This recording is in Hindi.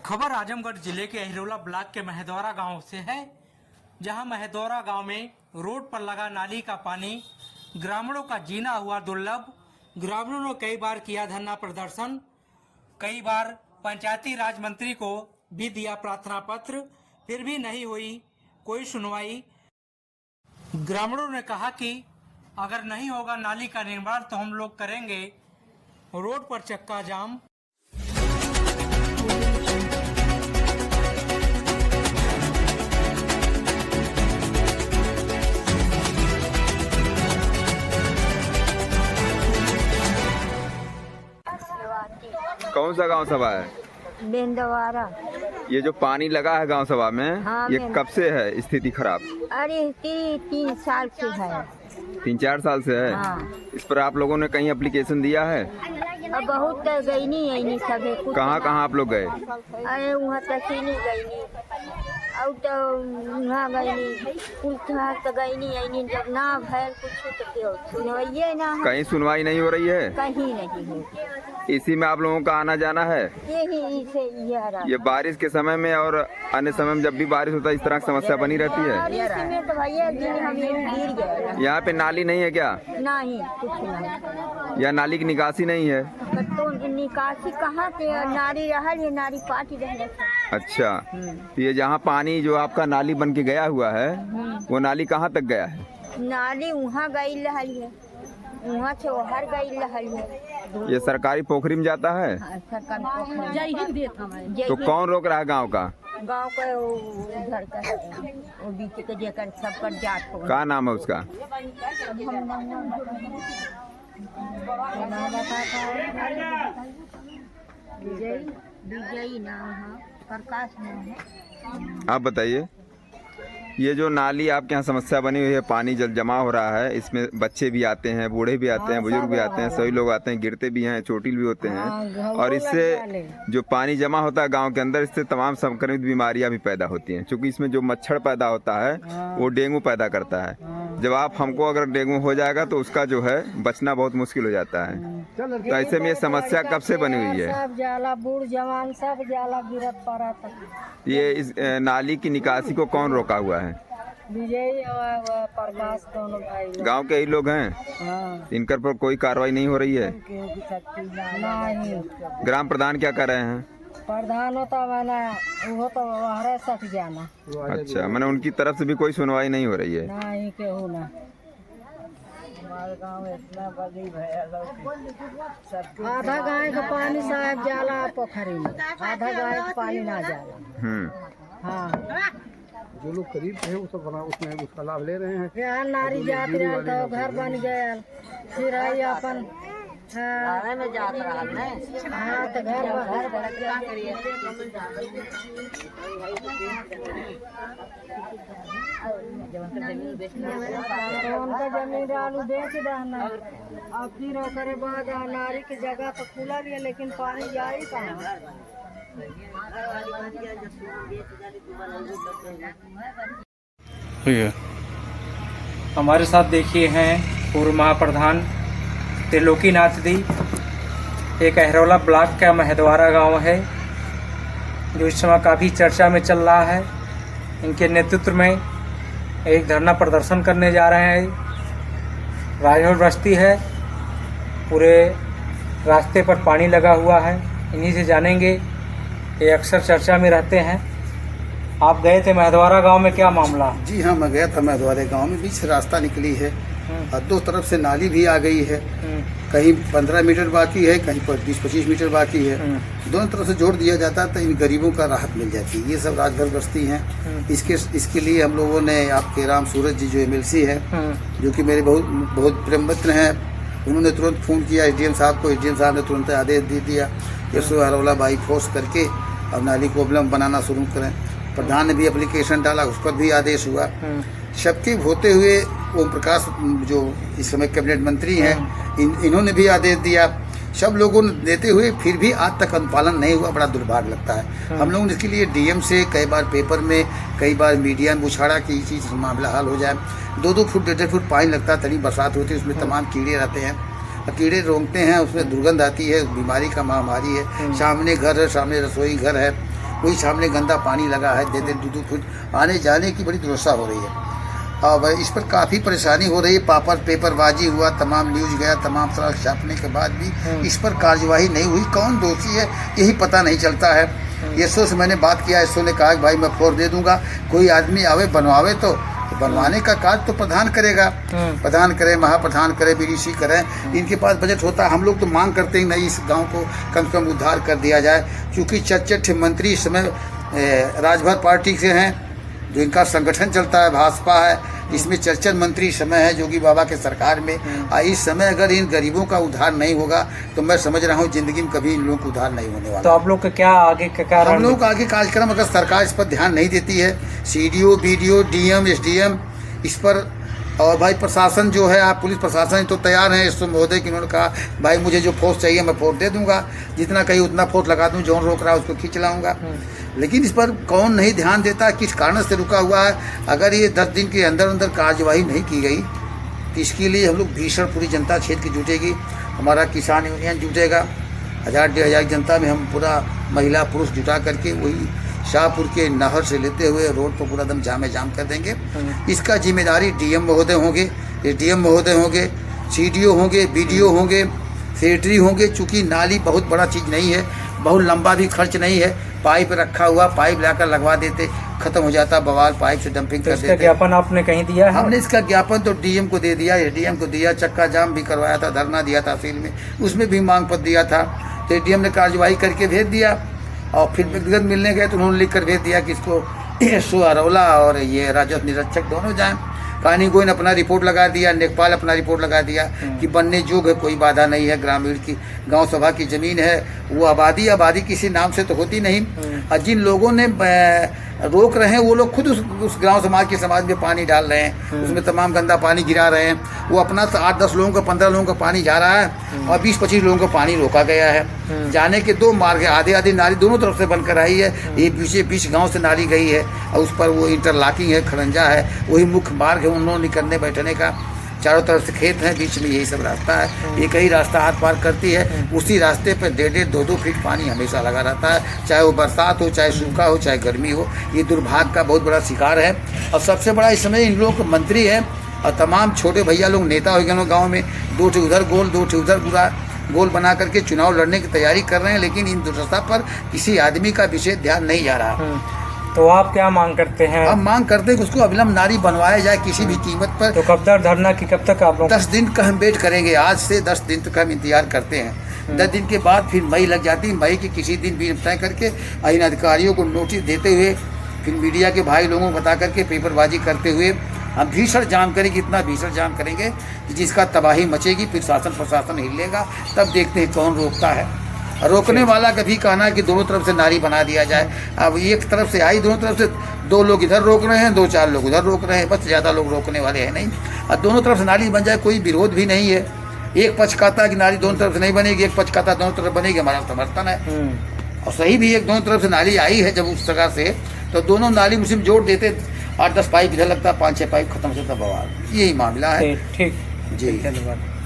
खबर आजमगढ़ जिले के अहिरोला ब्लॉक के महदौरा गांव से है, जहां महदौरा गांव में रोड पर लगा नाली का पानी ग्रामीणों का जीना हुआ दुर्लभ। ग्रामीणों ने कई बार किया धरना प्रदर्शन, कई बार पंचायती राज मंत्री को भी दिया प्रार्थना पत्र, फिर भी नहीं हुई कोई सुनवाई। ग्रामीणों ने कहा कि अगर नहीं होगा नाली का निर्माण तो हम लोग करेंगे रोड पर चक्का जाम। कौन सा गांव सभा है? बेंदवारा। ये जो पानी लगा है गांव सभा में, हाँ, ये कब से है स्थिति खराब? अरे 3 साल से है। 3-4 साल से है। हाँ। इस पर आप लोगों ने कहीं एप्लीकेशन दिया है? अब बहुत गई नहीं सब। कहाँ आप लोग गए? अरे वहाँ तहसील गई नहीं, और तो वहाँ गई नहीं, पुलिस तो गई नहीं, जब ना भैल कुछ तो क्यों सुनवाइए ना है। कहीं सुनवाई नहीं हो रही है? कहीं नहीं है। इसी में आप लोगों का आना जाना है? यही से ये बारिश के समय में और अन्य समय में जब भी बारिश होता है इस तरह की समस्या बनी रहती है। बारिश में तो भैया दिन हम गिर गए। यहाँ पे नाली नहीं है क्या? नहीं, कुछ नहीं। या नाली की निकासी नहीं है? तो निकासी कहाँ से? नारी रहल, ये नारी पार्टी रह। अच्छा, तो ये जहाँ पानी जो आपका नाली बन के गया हुआ है वो नाली कहाँ तक गया है? नाली वहाँ गई रहल है, वहाँ से बाहर गई रहल है। ये सरकारी पोखरी में जाता है? तो कौन रोक रहा है गांव का? गांव का उधर का वो बीच के जेकर सब पर जात हो। क्या नाम है उसका? विजयी नाम है, प्रकाश नाम है। आप बताइए, ये जो नाली आपके यहाँ समस्या बनी हुई है, पानी जल जमा हो रहा है, इसमें बच्चे भी आते हैं, बूढ़े भी आते हैं, बुजुर्ग भी आते हैं, सभी लोग आते हैं, गिरते भी हैं, चोटिल भी होते हैं, और इससे जो पानी जमा होता है गांव के अंदर, इससे तमाम संक्रमित बीमारियां भी पैदा होती हैं, क्योंकि इसमें जो मच्छर पैदा होता है वो डेंगू पैदा करता है। जब हमको अगर डेंगू हो जाएगा तो उसका जो है बचना बहुत मुश्किल हो जाता है। तो ऐसे में ये समस्या कब से बनी हुई है? सब जाला, बूढ़ जवान सब जाला, गिरत पड़ा तक। ये इस नाली की निकासी को कौन रोका हुआ है? विजयी और प्रकाश दोनों भाई। गाँव के ही लोग हैं? हाँ। इनकर पर कोई कार्रवाई नहीं हो रही है? नहीं। ग्राम प्रधान क्या कर रहे हैं? प्रधान होता मैंने वो तो बाहर सक जाना। अच्छा, मैंने उनकी तरफ से भी कोई सुनवाई नहीं हो रही है? नहीं केहू ना। हमारे गांव इतना बड़ी भैया, आधा गाय का पानी साहब जाला पोखरी में, आधा गाय का पानी ना जाला। हाँ, जो लोग करीब है वो सब बना उसमें उसका लाभ ले रहे हैं। यहाँ नारी जात रहा तो घर बन गया, फिर आई अपन में जात रहा है। हाँ, तो घर उनका जमीन आलू बेच देना, और फिर ओकरे बाद नारी की जगह तो खुला लिया, लेकिन पानी जाए कहाँ? हमारे साथ देखिए हैं पूर्व महाप्रधान त्रिलोकीनाथ दी। एक अहिरोला ब्लॉक का महदौरा गांव है जो इस समय काफ़ी चर्चा में चल रहा है। इनके नेतृत्व में एक धरना प्रदर्शन करने जा रहे हैं। राजौर बस्ती है, पूरे रास्ते पर पानी लगा हुआ है, इन्हीं से जानेंगे। ये अक्सर चर्चा में रहते हैं। आप गए थे महदौरा गांव में, क्या मामला? जी हाँ, मैं गया था महदौरा गांव में। बीच से रास्ता निकली है और दो तरफ से नाली भी आ गई है, कहीं 15 मीटर बाकी है, कहीं 20-25 मीटर बाकी है। दोनों तरफ से जोड़ दिया जाता है तो इन गरीबों का राहत मिल जाती है। ये सब राजभर बस्ती हैं। इसके लिए हम लोगों ने आपके राम सूरज जी जो MLC है, जो कि मेरे बहुत प्रेम मित्र हैं, उन्होंने तुरंत फ़ोन किया SDM साहब को। SDM साहब ने तुरंत आदेश दे दिया कि उसको अहिरोला बाई फोर्स करके अब नाली को अवलंब बनाना शुरू करें। प्रधान ने भी एप्लीकेशन डाला, उस पर भी आदेश हुआ। सबके होते हुए ओम प्रकाश जो इस समय कैबिनेट मंत्री हैं, इन्होंने भी आदेश दिया। सब लोगों ने देते हुए फिर भी आज तक अनुपालन नहीं हुआ। बड़ा दुर्भाग्य लगता है। हम लोगों ने इसके लिए DM से कई बार पेपर में, कई बार मीडिया में उछाड़ा कि ये चीज़ मामला हल हो जाए। 2-2 फुट 1.5 फुट पानी लगता है, तभी बरसात होती है, उसमें तमाम कीड़े रहते हैं, कीड़े रोकते हैं, उसमें दुर्गंध आती है, बीमारी का महामारी है। सामने घर है, सामने रसोई घर है, वही सामने गंदा पानी लगा है, देते 2-2 फुट आने जाने की बड़ी दुर्दशा हो रही है। अब इस पर काफ़ी परेशानी हो रही है। पेपरबाजी हुआ, तमाम न्यूज गया, तमाम तरह छापने के बाद भी इस पर कार्यवाही नहीं हुई। कौन दोषी है यही पता नहीं चलता है। एसओ से मैंने बात किया, एसओ ने कहा कि भाई मैं फ्लोर दे दूंगा, कोई आदमी आवे बनवावे तो बनवाने का कार्य तो प्रधान करेगा, प्रधान करे, महाप्रधान करे, बीडीसी करें, इनके पास बजट होता है। हम लोग तो मांग करते हैं नहीं, इस गांव को कम से कम उद्धार कर दिया जाए, क्योंकि 4 मंत्री इस समय राजभर पार्टी से हैं, जो इनका संगठन चलता है भाजपा है, इसमें 4 मंत्री इस समय है जोगी बाबा के सरकार में। इस समय अगर इन गरीबों का उद्धार नहीं होगा तो मैं समझ रहा हूँ जिंदगी में कभी इन लोगों का उद्धार नहीं होने वाला। तो आप लोग का क्या आगे का कारण? हम लोग का आगे कार्यक्रम, अगर सरकार इस पर ध्यान नहीं देती है, सीडीओ, बीडीओ, डीएम, एसडीएम इस पर, और भाई प्रशासन जो है, आप पुलिस प्रशासन तो तैयार हैं एसओ महोदय की, उन्होंने कहा भाई मुझे जो फोर्स चाहिए मैं फोर्स दे दूंगा, जितना कहीं उतना फोर्स लगा दूं, जो रोक रहा है उसको खींच लाऊंगा। लेकिन इस पर कौन नहीं ध्यान देता, किस कारण से रुका हुआ है। अगर ये 10 दिन के अंदर अंदर कार्यवाही नहीं की गई तो इसके लिए हम लोग भीषण, पूरी जनता क्षेत्र की जुटेगी, हमारा किसान यूनियन जुटेगा, 1000-1500 जनता में हम पूरा महिला पुरुष जुटा करके वही शाहपुर के नहर से लेते हुए रोड पर पूरा दम जाम कर देंगे। इसका जिम्मेदारी डीएम महोदय होंगे, एसडीएम महोदय होंगे, सीडीओ होंगे, बीडीओ होंगे, सेक्रेटरी होंगे। चूँकि नाली बहुत बड़ा चीज़ नहीं है, बहुत लंबा भी खर्च नहीं है, पाइप रखा हुआ, पाइप लाकर लगवा देते, खत्म हो जाता बवाल, पाइप से डंपिंग कर देते। ज्ञापन आपने कहीं दिया है? हमने इसका ज्ञापन तो डीएम को दे दिया, एसडीएम को दिया, चक्का जाम भी करवाया था, धरना दिया तहसील में, उसमें भी मांग पत्र दिया था। तो एसडीएम ने कार्यवाही करके भेज दिया, और फिर व्यक्तिगत मिलने गए तो उन्होंने लिख कर भेज दिया कि इसको एसओ अरौला और ये राजस्व निरीक्षक दोनों जाएं। कानी गोइन अपना रिपोर्ट लगा दिया, नेकपाल अपना रिपोर्ट लगा दिया कि बनने योग्य है, कोई बाधा नहीं है, ग्रामीण की गांव सभा की ज़मीन है, वो आबादी किसी नाम से तो होती नहीं। और जिन लोगों ने रोक रहे हैं वो लोग खुद उस गांव समाज में पानी डाल रहे हैं, उसमें तमाम गंदा पानी गिरा रहे हैं। वो अपना 8-10 लोगों का, 15 लोगों का पानी जा रहा है और 20-25 लोगों का पानी रोका गया है। जाने के 2 मार्ग है, आधे नाली दोनों तरफ से बनकर आई है, ये बीच गाँव से नाली गई है और उस पर वो इंटरलॉकिंग है, खड़ंजा है, वही मुख्य मार्ग है उन लोगों निकलने बैठने का। चारों तरफ से खेत हैं, बीच में यही सब रास्ता है, एक ही रास्ता हाथ पार करती है। उसी रास्ते पर 1.5 2-2 फीट पानी हमेशा लगा रहता है, चाहे वो बरसात हो, चाहे सूखा हो, चाहे गर्मी हो। ये दुर्भाग्य का बहुत बड़ा शिकार है। और सबसे बड़ा इस समय इन लोगों को मंत्री है और तमाम छोटे भैया लोग नेता हो गए गाँव में, 2 ठे उधर गोल, 2 ठे उधर पूरा गोल बना करके चुनाव लड़ने की तैयारी कर रहे हैं, लेकिन इन दुर्दशा पर किसी आदमी का विशेष ध्यान नहीं जा रहा। तो आप क्या मांग करते हैं? हम मांग करते हैं कि उसको अविलंब नाली बनवाया जाए किसी भी कीमत पर। तो कब तक धरना की, कब तक आप लोग? 10 दिन का हम वेट करेंगे, आज से 10 दिन तक हम इंतजार करते हैं। 10 दिन के बाद फिर मई लग जाती है, मई के किसी दिन भी तय करके इन अधिकारियों को नोटिस देते हुए, फिर मीडिया के भाई लोगों को बता करके पेपरबाजी करते हुए हम भीषण जाम करेंगे, इतना भीषण जाम करेंगे कि जिसका तबाही मचेगी। फिर शासन प्रशासन हिलेगा, तब देखते हैं कौन रोकता है। रोकने वाला का भी कहना है कि दोनों तरफ से नाली बना दिया जाए। अब एक तरफ से आई, दोनों तरफ से 2 लोग इधर रोक रहे हैं, 2-4 लोग उधर रोक रहे हैं, बस ज़्यादा लोग रोकने वाले हैं नहीं। और दोनों तरफ से नाली बन जाए, कोई विरोध भी नहीं है। एक पक्ष कहता है कि नाली दोनों तरफ से नहीं बनेगी, एक पक्ष कहता है दोनों तरफ बनेगी, हमारा समर्थन है। और सही भी, एक दोनों तरफ से नाली आई है जब उस जगह से, तो दोनों नाली मुस्लिम जोड़ देते, 8-10 पाइप इधर लगता, 5-6 पाइप खत्म से बवाल। यही मामला है। ठीक जी, धन्यवाद।